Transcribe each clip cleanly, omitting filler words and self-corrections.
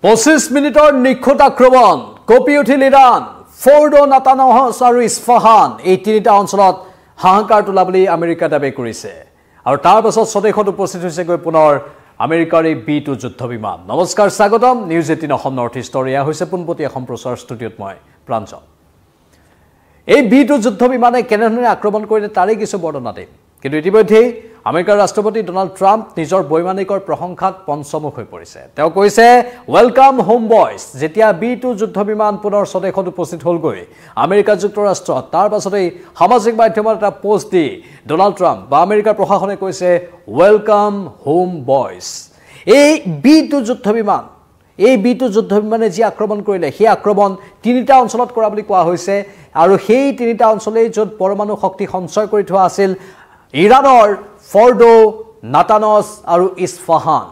25 মিনিটৰ নিখুঁত আক্ৰমণ কঁপি উঠিল ইৰাণ ফৰ্ডো নাতানহছ আৰু ইছফাহান এই তিনিটা অঞ্চলত হাহাকাৰ তোলা বুলি আমেৰিকা দাবী কৰিছে আৰু তাৰ পাছত স্বদেশত উপস্থিত হৈছে গৈ পুনৰ আমেৰিকাৰ এই B2 যুদ্ধ বিমান নমস্কাৰ স্বাগতম নিউজ 18 অসম নৰ্থ ইষ্টৰ এয়া হৈছে পোনপটীয়া সম্প্ৰচাৰ ষ্টুডিঅ'ত মই প্ৰাঞ্জল এই B2 যুদ্ধ বিমানে কেনেধৰণে আক্ৰমণ কৰিলে তাৰে কিছু বৰ্ণনা দিম কিন্তু ইতিমধ্যে আমেৰিকাৰ ৰাষ্ট্ৰপতি ডোনাল্ড ট্ৰাম্প নিজৰ বৈমানিকৰ প্ৰশংসাত পঞ্চমুখ হৈ পৰিছে তেওঁ কৈছে ওয়েলকাম হোম বয়জ যেতিয়া B2 যুদ্ধ বিমান পুনৰ স্বদেশত উপস্থিত হ'লগৈ আমেৰিকা যুক্তৰাষ্ট্ৰ তাৰ পাছতেই সামাজিক মাধ্যমত এটা পোষ্ট দি ডোনাল্ড ট্ৰাম্প বা আমেৰিকাৰ প্ৰশাসনে কৈছে ওয়েলকাম হোম বয়জ এই B2 যুদ্ধ বিমান এই B2 যুদ্ধ বিমানে যি আক্ৰমণ কৰিলে সেই আক্ৰমণ তিনিটা অঞ্চলত কৰা বুলি কোৱা হৈছে আৰু সেই তিনিটা অঞ্চলেই য'ত পৰমাণু শক্তি সঞ্চয় কৰি থোৱা আছিল ইৰাণৰ ফৰ্ডো নাতানছ আৰু ইছফাহান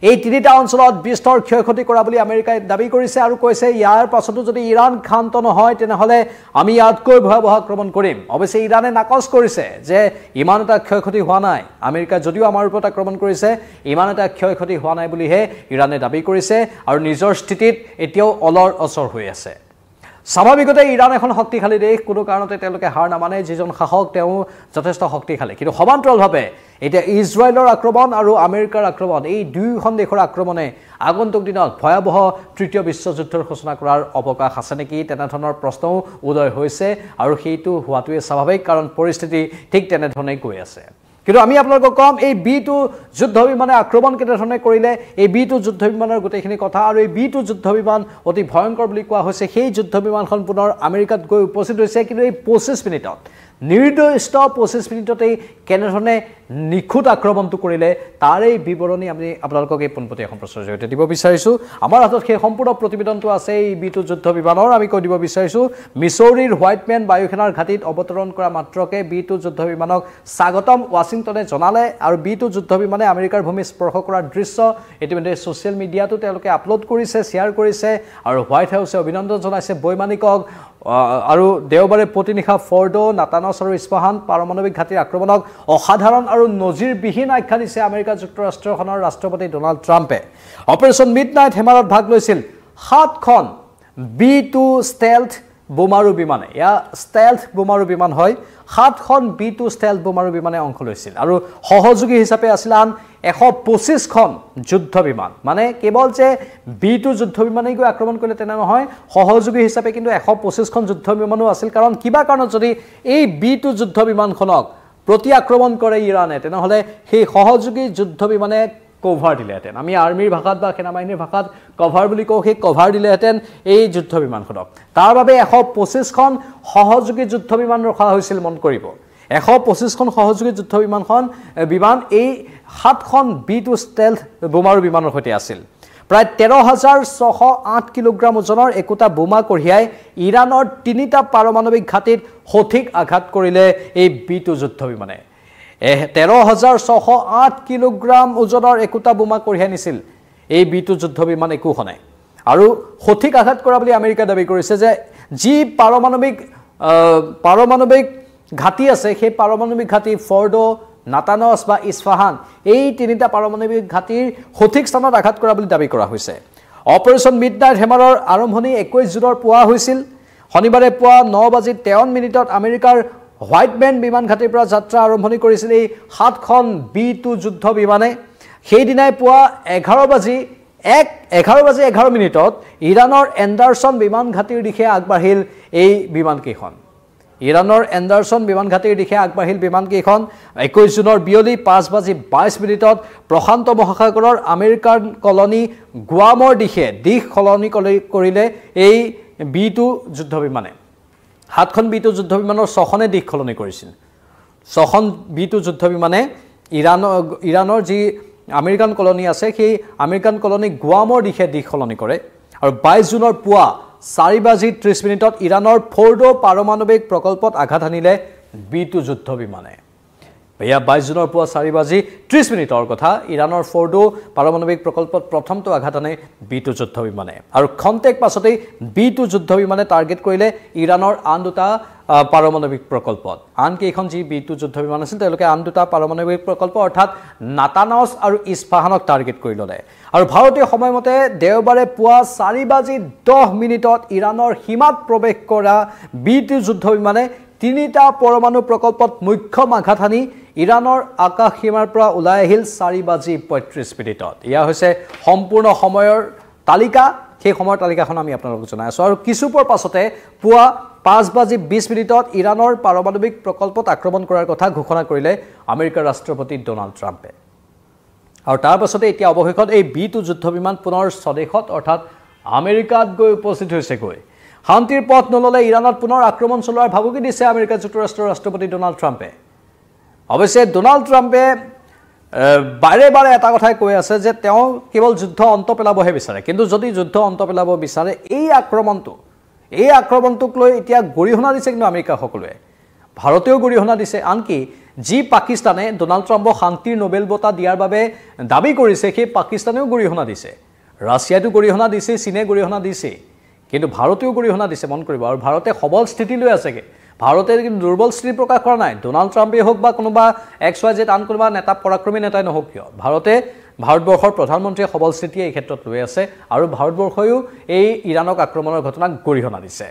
এই তিনিটা অঞ্চলত বিস্তৰ ক্ষয়ক্ষতি কৰা বুলি আমেৰিকাই দাবী কৰিছে আৰু কৈছে ইয়াৰ পাছতো যদি ইৰাণ ক্ষান্ত নহয় তেনেহলে আমি ইয়াতকৈ ভয়াবহ আক্ৰমণ কৰিম অৱশ্যে ইৰাণে নাকচ কৰিছে যে ইমান এটা ক্ষয়ক্ষতি হোৱা নাই আমেৰিকা যদিও আমাৰ ওপৰত আক্ৰমণ কৰিছে ইমান এটা ক্ষয়ক্ষতি হোৱা নাই বুলিহে ইৰাণে দাবী কৰিছে আৰু নিজৰ স্থিতিত এতিয়াও অলৰ অচৰ হৈ আছে স্বাভাৱিকতে ইৰাণ এখন শক্তিশালী দেশ কোনো কাৰণতে তেওঁলোকে হাৰ নামানে যিজন শাসক তেওঁ যথেষ্ট শক্তিশালী কিন্তু সমান্তৰালভাৱে এতিয়া ইজৰাইলৰ আক্ৰমণ আৰু আমেৰিকাৰ আক্ৰমণ এই দুয়োখন দেশৰ আক্ৰমণে আগন্তুক দিনত ভয়াবহ তৃতীয় বিশ্বযুদ্ধৰ সূচনা কৰাৰ অৱকাশ আছে নেকি তেনেধৰণৰ প্ৰশ্নও উদয় হৈছে আৰু সেইটো হোৱাটোৱে স্বাভাৱিক কাৰণ পৰিস্থিতি ঠিক তেনেধৰণেই গৈ আছে কিন্তু আমি আপোনালোকক কম এই B2 যুদ্ধ বিমানে আক্ৰমণ কেনেধৰণে কৰিলে এই B2 যুদ্ধ বিমানৰ গোটেইখিনি কথা আৰু এই B2 যুদ্ধ বিমান অতি ভয়ংকৰ বুলি কোৱা হৈছে সেই যুদ্ধ বিমানখন পুনৰ আমেৰিকাত গৈ উপস্থিত হৈছে কিন্তু এই 25 মিনিটত নিৰ্দিষ্ট 25 মিনিটতেই কেনেধৰণে নিখুঁত আক্ৰমণটো কৰিলে তাৰে বিৱৰণী আমি আপোনালোকক এই পোনপটীয়া সম্প্ৰচাৰৰ জৰিয়তে দিব বিচাৰিছোঁ আমাৰ হাতত সেই সম্পূৰ্ণ প্ৰতিবেদনটো আছে এই B2 যুদ্ধ বিমানৰ আমি কৈ দিব বিচাৰিছোঁ মিছৌৰীৰ হোৱাইটমেন বায়ুসেনাৰ ঘাটিত অৱতৰণ কৰা মাত্ৰকে B2 যুদ্ধ বিমানক স্বাগতম ৱাশ্বিংটনে জনালে আৰু B2 যুদ্ধ বিমানে আমেৰিকাৰ ভূমি স্পৰ্শ কৰাৰ দৃশ্য ইতিমধ্যে ছ'চিয়েল মিডিয়াতো তেওঁলোকে আপলোড কৰিছে শ্বেয়াৰ কৰিছে আৰু হোৱাইট হাউছে অভিনন্দন জনাইছে বৈমানিকক আৰু দেওবাৰে প্ৰতিনিশা ফৰ্ডো নাতানছ আৰু ইছফাহান পাৰমাণৱিক ঘাটিৰ আক্ৰমণক অসাধাৰণ আৰু নজিৰবিহীন আখ্যা দিছে আমেৰিকা যুক্তৰাষ্ট্ৰখনৰ ৰাষ্ট্ৰপতি ডোনাল্ড ট্ৰাম্পে অপাৰেশ্যন মিডনাইট হেমাৰত ভাগ লৈছিল 7খন B2 ষ্টেলথ বোমাৰু বিমানে ইয়া ষ্টেলথ বোমাৰু বিমান হয় 7খন B2 ষ্টেলথ বোমাৰু বিমানে অংশ লৈছিল আৰু সহযোগী হিচাপে আছিল আন 125খন যুদ্ধ বিমান মানে কেৱল যে B2 যুদ্ধ বিমানেই গৈ আক্ৰমণ কৰিলে তেনে নহয় সহযোগী হিচাপে কিন্তু 125খন যুদ্ধ বিমানো আছিল কাৰণ কিবা কাৰণত যদি এই B2 যুদ্ধ বিমানখনক প্ৰতি আক্ৰমণ কৰে ইৰাণে তেনেহলে সেই সহযোগী যুদ্ধ বিমানে কভাৰ দিলেহেঁতেন আমি আৰ্মিৰ ভাষাত বা সেনাবাহিনীৰ ভাষাত কভাৰ বুলি কওঁ সেই কভাৰ দিলেহেঁতেন এই যুদ্ধ বিমানখনক তাৰ বাবে 125খন সহযোগী যুদ্ধ বিমান ৰখা হৈছিল মন কৰিব 125খন সহযোগী যুদ্ধ বিমান এই 7খন B2 ষ্টেলথ বোমাৰু বিমানৰ সৈতে আছিল প্ৰায় 13,608 কিলোগ্ৰাম ওজনৰ একোটা বোমা কঢ়িয়াই ইৰাণৰ তিনিটা পাৰমাণৱিক ঘাটিত সঠিক আঘাত কৰিলে এই B2 যুদ্ধ বিমানে 13,608 কিলোগ্ৰাম ওজনৰ একোটা বোমা কঢ়িয়াই নিছিল এই B2 যুদ্ধ বিমান একোখনে আৰু সঠিক আঘাত কৰা বুলি আমেৰিকা দাবী কৰিছে যে যি পাৰমাণৱিক ঘাটি আছে সেই পাৰমাণৱিক ঘাটি ফৰ্ডো নাতানছ বা ইছফাহান এই তিনিটা পাৰমাণৱিক ঘাটিৰ সঠিক স্থানত আঘাত কৰা বুলি দাবী কৰা হৈছে অপাৰেশ্যন মিডনাইট হেমাৰৰ আৰম্ভণি 21 জুনৰ পুৱা হৈছিল শনিবাৰে পুৱা 9:53 আমেৰিকাৰ হোৱাইটমেন বিমান ঘাটিৰ পৰা যাত্ৰা আৰম্ভণি কৰিছিল এই 7খন B2 যুদ্ধ বিমানে সেই দিনাই পুৱা 11:11 ইৰাণৰ এণ্ডাৰছন বিমান ঘাটিৰ দিশে আগবাঢ়িল এই বিমানকেইখন ইৰাণৰ এণ্ডাৰছন বিমান ঘাটিৰ দিশে আগবাঢ়িল বিমানকেইখন 21 জুনৰ বিয়লি 5:22 প্ৰশান্ত মহাসাগৰৰ আমেৰিকান কলনী গুৱামৰ দিশে দিশ সলনি কৰিলে এই B2 যুদ্ধ বিমানে 7খন B2 যুদ্ধ বিমানৰ 6খনে দিশ সলনি কৰিছিল 6খন B2 যুদ্ধ বিমানে ইৰাণৰ যি আমেৰিকান কলনী আছে সেই আমেৰিকান কলনী গুৱামৰ দিশে দিশ সলনি কৰে আৰু 22 জুনৰ পুৱা 4:30 ইৰাণৰ ফৰ্ডো পাৰমাণৱিক প্ৰকল্পত আঘাত হানিলে B2 যুদ্ধ বিমানে এয়া 22 জুনৰ পুৱা 4:30 কথা ইৰাণৰ ফৰ্ডো পাৰমাণৱিক প্ৰকল্পত প্ৰথমটো আঘাত আনে B2 যুদ্ধ বিমানে আৰু খন্তেক পাছতেই B2 যুদ্ধ বিমানে টাৰ্গেট কৰিলে ইৰাণৰ আন দুটা পাৰমাণৱিক প্ৰকল্পত আনকি এখন যি B2 যুদ্ধ বিমান আছিল তেওঁলোকে আন দুটা পাৰমাণৱিক প্ৰকল্প অৰ্থাৎ নাতানজ আৰু ইস্পাহানক টাৰ্গেট কৰি ল'লে আৰু ভাৰতীয় সময়মতে দেওবাৰে পুৱা 4:10 ইৰাণৰ সীমাত প্ৰৱেশ কৰা B2 যুদ্ধ বিমানে তিনিটা পৰমাণু প্ৰকল্পত মুখ্য আঘাত হানি ইৰাণৰ আকাশ সীমাৰ পৰা ওলাই আহিল 4:35 ইয়া হৈছে সম্পূৰ্ণ সময়ৰ তালিকা সেই সময়ৰ তালিকাখন আমি আপোনালোকক জনাই আছো আৰু কিছুপৰ পাছতে পুৱা 5:20 ইৰাণৰ পাৰমাণৱিক প্ৰকল্পত আক্ৰমণ কৰাৰ কথা ঘোষণা কৰিলে আমেৰিকাৰ ৰাষ্ট্ৰপতি ডোনাল্ড ট্ৰাম্পে আৰু তাৰ পাছতে এতিয়া অৱশেষত এই B2 যুদ্ধ বিমান পুনৰ স্বদেশত অৰ্থাৎ আমেৰিকাত গৈ উপস্থিত হৈছে শান্তিৰ পথ নললে ইৰাণত পুনৰ আক্ৰমণ চলোৱাৰ ভাবুকি দিছে আমেৰিকা যুক্তৰাষ্ট্ৰৰ ৰাষ্ট্ৰপতি ডোনাল্ড ট্ৰাম্পে অৱশ্যে ডোনাল্ড ট্ৰাম্পে বাৰে বাৰে এটা কথাই কৈ আছে যে তেওঁ কেৱল যুদ্ধ অন্ত পেলাবহে বিচাৰে কিন্তু যদি যুদ্ধ অন্ত পেলাব বিচাৰে এই আক্ৰমণটোক লৈ এতিয়া গৰিহণা দিছে কিন্তু আমেৰিকা সকলোৱে ভাৰতেও গৰিহণা দিছে আনকি যি পাকিস্তানে ডোনাল্ড ট্ৰাম্পক শান্তিৰ নোবেল বঁটা দিয়াৰ বাবে দাবী কৰিছে সেই পাকিস্তানেও গৰিহণা দিছে ৰাছিয়াটো গৰিহণা দিছে চীনে গৰিহণা দিছে কিন্তু ভাৰতেও গৰিহণা দিছে মন কৰিব আৰু ভাৰতে সবল স্থিতি লৈ আছেগে ভাৰতে কিন্তু দুৰ্বল স্থিতি প্ৰকাশ কৰা নাই ডোনাল্ড ট্ৰাম্পে হোক বা কোনোবা XYZ আন কোনোবা নেতা পৰাক্ৰমী নেতাই নহওক কিয় ভাৰতবৰ্ষৰ প্ৰধানমন্ত্ৰীয়ে সবল স্থিতি এই ক্ষেত্ৰত লৈ আছে আৰু ভাৰতবৰ্ষয়ো এই ইৰাণক আক্ৰমণৰ ঘটনাক গৰিহণা দিছে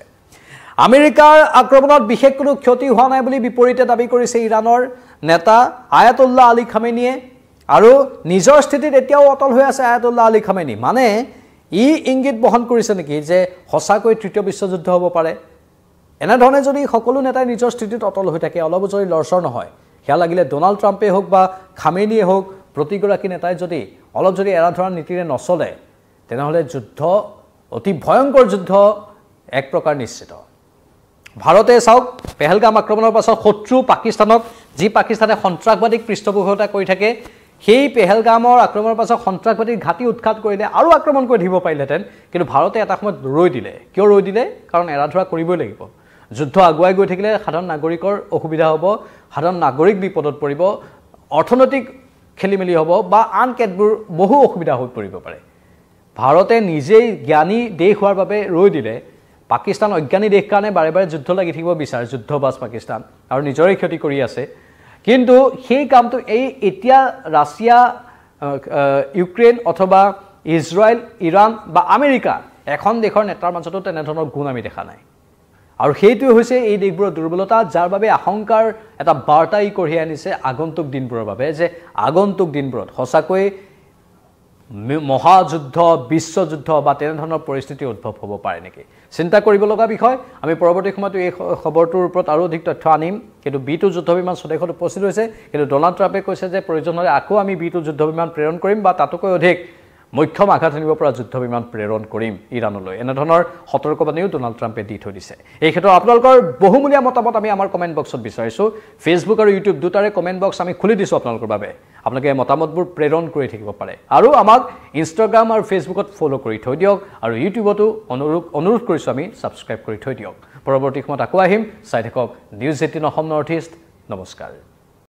আমেৰিকাৰ আক্ৰমণত বিশেষ কোনো ক্ষতি হোৱা নাই বুলি বিপৰীতে দাবী কৰিছে ইৰাণৰ নেতা আয়াতুল্লাহ আলী খামেনিয়ে আৰু নিজৰ স্থিতিত এতিয়াও অটল হৈ আছে আয়াতুল্লাহ আলী খামেনি মানে ই ইংগিত বহন কৰিছে নেকি যে হসাকৈ তৃতীয় বিশ্বযুদ্ধ হ'ব পাৰে এনেধৰণে যদি সকলো নেতাই নিজৰ স্থিতিত অটল হৈ থাকে অলপ যদি লৰচৰ নহয় হেয়া লাগিলে ডোনাল্ড ট্ৰাম্পে হোক বা খামেনিয়ে হোক প্ৰতিগৰাকী নেতাই যদি অলপ যদি এৰা ধৰা নীতিৰে নচলে তেনেহলে যুদ্ধ অতি ভয়ংকৰ যুদ্ধ এক প্ৰকাৰ নিশ্চিত ভাৰতে চাওক পেহেলগাম আক্ৰমণৰ পাছত শত্ৰু পাকিস্তানক যি পাকিস্তানে সন্ত্ৰাসবাদীক পৃষ্ঠপোষকতা কৰি থাকে সেই পেহেলগামৰ আক্ৰমণৰ পাছত সন্ত্ৰাসবাদীৰ ঘাটি উৎখাত কৰিলে আৰু আক্ৰমণ কৰি দিব পাৰিলেহেঁতেন কিন্তু ভাৰতে এটা সময়ত ৰৈ দিলে কিয় ৰৈ দিলে কাৰণ এৰা ধৰা কৰিবই লাগিব যুদ্ধ আগুৱাই গৈ থাকিলে সাধাৰণ নাগৰিকৰ অসুবিধা হ'ব সাধাৰণ নাগৰিক বিপদত পৰিব অৰ্থনৈতিক খেলিমেলি হ'ব বা আন কেতবোৰ বহু অসুবিধা হৈ পৰিব পাৰে ভাৰতে নিজেই জ্ঞানী দেশ হোৱাৰ বাবে ৰৈ দিলে পাকিস্তান অজ্ঞানী দেশ কাৰণে বাৰে বাৰে যুদ্ধ লাগি থাকিব বিচাৰে যুদ্ধবাজ পাকিস্তান আৰু নিজৰে ক্ষতি কৰি আছে কিন্তু সেই কামটো এই এতিয়া ৰাছিয়া ইউক্ৰেইন অথবা ইজৰাইল ইৰাণ বা আমেৰিকা এখন দেশৰ নেতাৰ মাজতো তেনেধৰণৰ গুণ আমি দেখা নাই আৰু সেইটোৱে হৈছে এই দেশবোৰৰ দুৰ্বলতা যাৰ বাবে আশংকাৰ এটা বাৰ্তা ই কঢ়িয়াই আনিছে আগন্তুক দিনবোৰৰ বাবে যে আগন্তুক দিনবোৰত সঁচাকৈ মহাযুদ্ধ বিশ্বযুদ্ধ বা তেনেধৰণৰ পৰিস্থিতি উদ্ভৱ হ'ব পাৰে নেকি চিন্তা কৰিব লগা বিষয় আমি পৰৱৰ্তী সময়ত এই খবৰটোৰ ওপৰত আৰু অধিক তথ্য আনিম কিন্তু B2 যুদ্ধ বিমান স্বদেশত উপস্থিত হৈছে কিন্তু ডোনাল্ড ট্ৰাম্পে কৈছে যে প্ৰয়োজন হ'লে আকৌ আমি B2 যুদ্ধ বিমান প্ৰেৰণ কৰিম বা তাতকৈ অধিক মুখ্য আঘাত আনিব পৰা যুদ্ধ বিমান প্ৰেৰণ কৰিম ইৰাণলৈ এনেধৰণৰ সতৰ্কবাণীও ডোনাল্ড ট্ৰাম্পে দি থৈ দিছে এই ক্ষেত্ৰত আপোনালোকৰ বহুমূলীয়া মতামত আমি আমাৰ কমেণ্ট বক্সত বিচাৰিছোঁ ফেচবুক আৰু ইউটিউব দুটাৰে কমেণ্ট বক্স আমি খুলি দিছোঁ আপোনালোকৰ বাবে আপোনালোকে মতামতবোৰ প্ৰেৰণ কৰি থাকিব পাৰে আৰু আমাক ইনষ্টাগ্ৰাম আৰু ফেচবুকত ফ'ল' কৰি থৈ দিয়ক আৰু ইউটিউবতো অনুৰোধ কৰিছোঁ আমি ছাবস্ক্ৰাইব কৰি থৈ দিয়ক পৰৱৰ্তী সময়ত আকৌ আহিম চাই থাকক নিউজ 18 অসম নৰ্থ ইষ্ট নমস্কাৰ